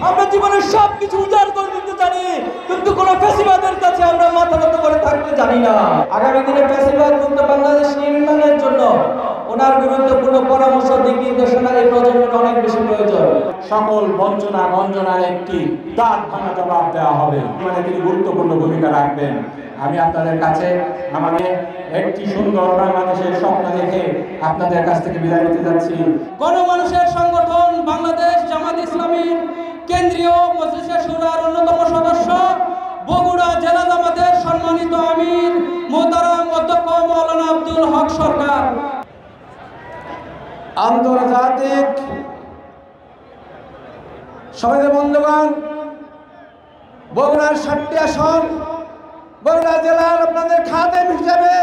আমরা জীবনের সবকিছু উজাড় করে দিতে জানি, কিন্তু কোনো ফ্যাসিবাদের কাছে আমরা মাথা নত করে থাকতে জানি না। আগামী দিনে ফ্যাসিবাদ মুক্ত বাংলাদেশ নির্মাণের জন্য ওনার গুরুত্বপূর্ণ পরামর্শ দিক নির্দেশনা এই প্রজন্মের অনেক বেশি প্রয়োজন। সকল বঞ্চনা গঞ্জনার একটি দাঁত ভাঙা জবাব দেওয়া হবে, মানে তিনি গুরুত্বপূর্ণ ভূমিকা রাখবেন। আমি আপনাদের কাছে আমাকে একটি সুন্দর বাংলাদেশের স্বপ্ন দেখে আপনাদের কাছ থেকে বিদায় নিতে যাচ্ছি। গণমানুষের সংগঠন বাংলাদেশ জামাত ইসলামীর কেন্দ্রীয় মজলিসে শুরার অন্যতম সদস্য, বগুড়া জেলা জামাতের সম্মানিত আমির মোহতারাম অধ্যক্ষ মাওলানা আব্দুল হক সরকার। আন্তর্জাতিক সবাই বন্ধুগণ, বগুড়ার 7টি আসন বগুড়া জেলার আপনাদের খাদেম হিসেবে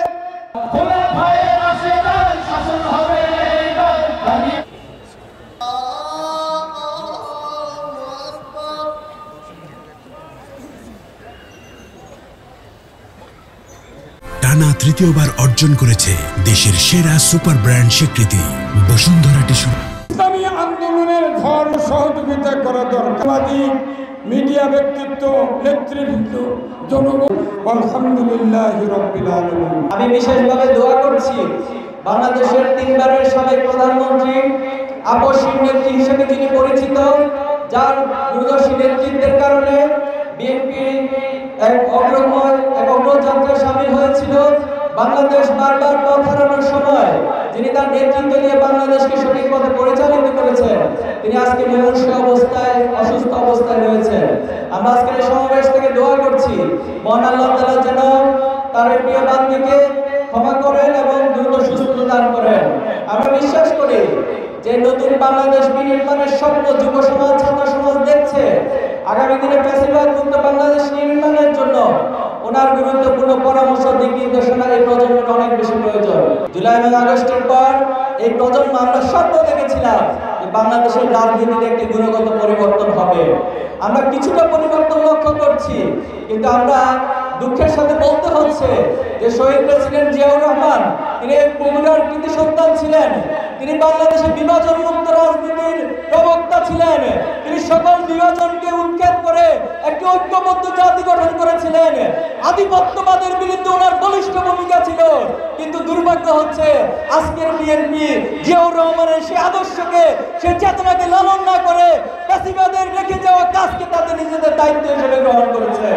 টানা তৃতীয়বার অর্জন করেছে দেশের সেরা সুপার ব্র্যান্ড স্বীকৃতি বসুন্ধরা টিস্যু। ইসলামী আন্দোলনের ধর্ম সহযোগিতা করা দরকারি মিডিয়া ব্যক্তিত্ব নেতৃবৃন্দ জনগণ আলহামদুলিল্লাহি রাব্বিল আলামিন। আমি বিশেষভাবে দোয়া করছি বাংলাদেশের 3 বারের সাবেক প্রধানমন্ত্রী আপসহীন নেত্রী হিসেবে যিনি পরিচিত, যার দূরদর্শী নেতৃত্বের কারণে বিএনপি এক অগ্রযাত্রায় সামিল হয়েছিল। বাংলাদেশ বারবার পথ হারানোর সময় যিনি তার নেতৃত্ব নিয়ে বাংলাদেশকে সঠিক পথে পরিচালিত করেছেন, তিনি আজকে মুমূর্ষু অবস্থায় অসুস্থ অবস্থায় রয়েছেন। আমরা আজকের এই সমাবেশ থেকে দোয়া করছি মহান আল্লাহ তাআলা যেন তার প্রিয় বান্দিকে ক্ষমা করেন এবং দ্রুত সুস্থতা দান করেন। আমরা বিশ্বাস করি যে নতুন বাংলাদেশ বিনির্মাণের স্বপ্ন যুব সমাজ ছাত্র সমাজ দেখছে। আগামী দিনে ফ্যাসিবাদ মুক্ত বাংলাদেশ নির্মাণের জন্য ওনার গুরুত্বপূর্ণ পরামর্শ দিক নির্দেশনা এই প্রজন্মের অনেক বেশি প্রয়োজন। জুলাই এবং আগস্টের পর এই প্রজন্ম আমরা স্বপ্ন দেখেছিলাম যে বাংলাদেশের রাজনীতিতে একটি গুণগত পরিবর্তন হবে। আমরা কিছুটা পরিবর্তন লক্ষ্য করছি, কিন্তু আমরা দুঃখের সাথে বলতে হচ্ছে যে শহীদ প্রেসিডেন্ট জিয়াউর রহমান তিনি বগুড়ার কৃতি সন্তান ছিলেন। তিনি বাংলাদেশে বিভাজন মুক্ত রাজনীতির প্রবক্তা ছিলেন। তিনি সকল বিভাজনকে উৎখাত করে একটি ঐক্যবদ্ধ জাতি গঠন করেছিলেন। আধিপত্যবাদের বিরুদ্ধে ওনার বলিষ্ঠ ভূমিকা ছিল, কিন্তু দুর্ভাগ্য হচ্ছে আজকের বিএনপি জিয়াউর রহমানের সেই আদর্শকে, সেই চেতনাকে লালন না করে ফ্যাসিবাদের রেখে যাওয়া কাজকে তাদের নিজেদের দায়িত্ব হিসেবে গ্রহণ করেছে।